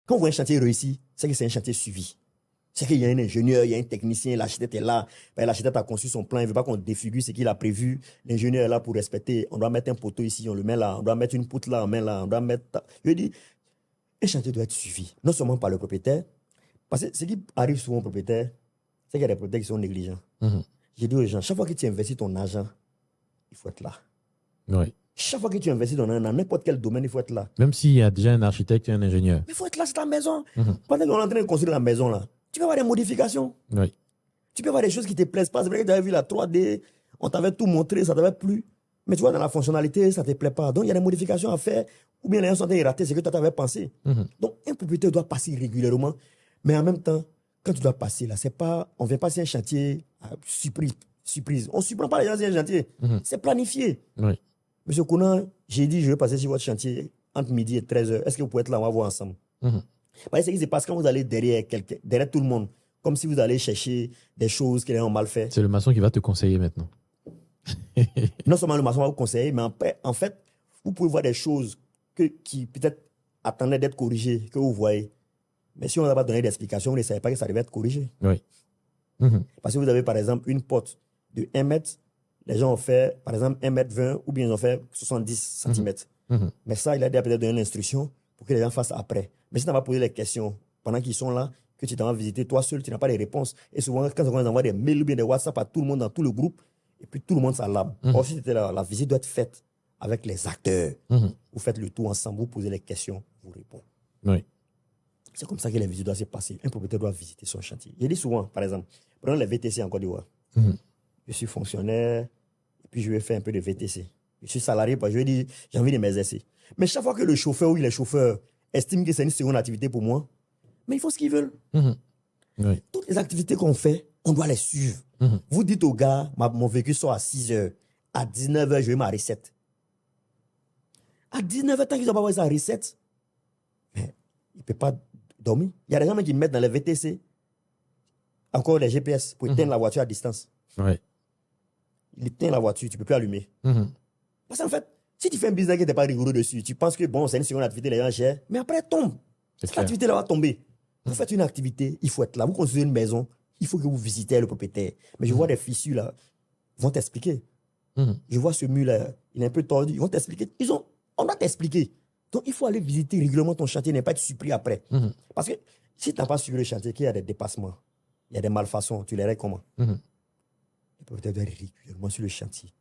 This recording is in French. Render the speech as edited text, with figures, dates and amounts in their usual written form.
Quand on voit un chantier réussi, c'est que c'est un chantier suivi. C'est qu'il y a un ingénieur, il y a un technicien, l'architecte est là. Ben, l'architecte a conçu son plan, il ne veut pas qu'on défigure ce qu'il a prévu. L'ingénieur est là pour respecter. On doit mettre un poteau ici, on le met là. On doit mettre une poutre là, on met là. On doit mettre. Je dis, un chantier doit être suivi, non seulement par le propriétaire, parce que ce qui arrive souvent au propriétaire, c'est qu'il y a des propriétaires qui sont négligents. J'ai dit aux gens, chaque fois que tu investis ton argent, il faut être là. Oui. Chaque fois que tu investis dans n'importe quel domaine, il faut être là. Même s'il y a déjà un architecte et un ingénieur. Mais il faut être là, c'est ta maison. Pendant qu'on est en train de construire la maison, là, tu peux avoir des modifications. Oui. Tu peux avoir des choses qui ne te plaisent pas. C'est vrai que tu avais vu la 3D, on t'avait tout montré, ça ne t'avait plu. Mais tu vois, dans la fonctionnalité, ça ne te plaît pas. Donc, il y a des modifications à faire. Ou bien les gens sont ratés, c'est que toi, tu avais pensé. Donc, un propriétaire doit passer régulièrement. Mais en même temps, quand tu dois passer, là, c'est pas, on ne vient pas sur un chantier surprise. On ne surprend pas les gens sur un chantier. C'est planifié. Oui. Monsieur Kounan, j'ai dit, je vais passer sur votre chantier entre midi et 13h. Est-ce que vous pouvez être là? On va voir ensemble. C'est ce qui se passe quand vous allez derrière tout le monde, comme si vous allez chercher des choses qui ont mal fait. C'est le maçon qui va te conseiller maintenant. Non seulement le maçon va vous conseiller, mais en fait, vous pouvez voir des choses qui peut-être attendaient d'être corrigées, que vous voyez. Mais si on n'a pas donné d'explication, vous ne savez pas que ça devait être corrigé. Oui. Parce que vous avez par exemple une porte de 1 mètre, les gens ont fait par exemple 1 mètre 20 ou bien ils ont fait 70 cm. Mais ça, il a déjà peut-être donné l'instruction pour que les gens fassent après. Mais si tu n'as pas posé les questions pendant qu'ils sont là, que tu t'en vas visiter toi seul, tu n'as pas les réponses. Et souvent, quand on envoie des mails ou bien des WhatsApp à tout le monde dans tout le groupe, et puis tout le monde s'alarme. Or, si tu étais là, la visite doit être faite avec les acteurs. Vous faites le tour ensemble, vous posez les questions, vous répondez. Oui. C'est comme ça que les visites doivent se passer. Un propriétaire doit visiter son chantier. Je dis souvent, par exemple, prenons les VTC en Côte d'Ivoire. Je suis fonctionnaire, et puis je vais faire un peu de VTC. Je suis salarié, parce que je dis, j'ai envie de m'exercer. Mais chaque fois que le chauffeur ou les chauffeurs estiment que c'est une seconde activité pour moi, mais ils font ce qu'ils veulent. Oui. Toutes les activités qu'on fait, on doit les suivre. Vous dites au gars, mon véhicule sort à 6h. À 19h, je vais ma recette. À 19h, tant qu'ils n'ont pas vu sa recette, mais il ne peut pas dormir. Il y a des gens qui mettent dans les VTC encore les GPS pour éteindre la voiture à distance. Oui. Il éteint la voiture, tu ne peux plus allumer. Parce qu'en fait, si tu fais un business qui n'est pas rigoureux dessus, tu penses que bon, c'est une seconde activité, les gens gèrent, mais après, elle tombe. Cette activité-là va tomber. Vous faites une activité, il faut être là. Vous construisez une maison, il faut que vous visitez le propriétaire. Mais je vois des fissures là, ils vont t'expliquer. Je vois ce mur-là, il est un peu tordu, ils vont t'expliquer. On doit t'expliquer. Donc, il faut aller visiter régulièrement ton chantier, ne pas être surpris après. Parce que si tu n'as pas suivi le chantier, qu'il y a des dépassements, il y a des malfaçons, tu les règles comment? Le propriétaire doit être régulièrement sur le chantier.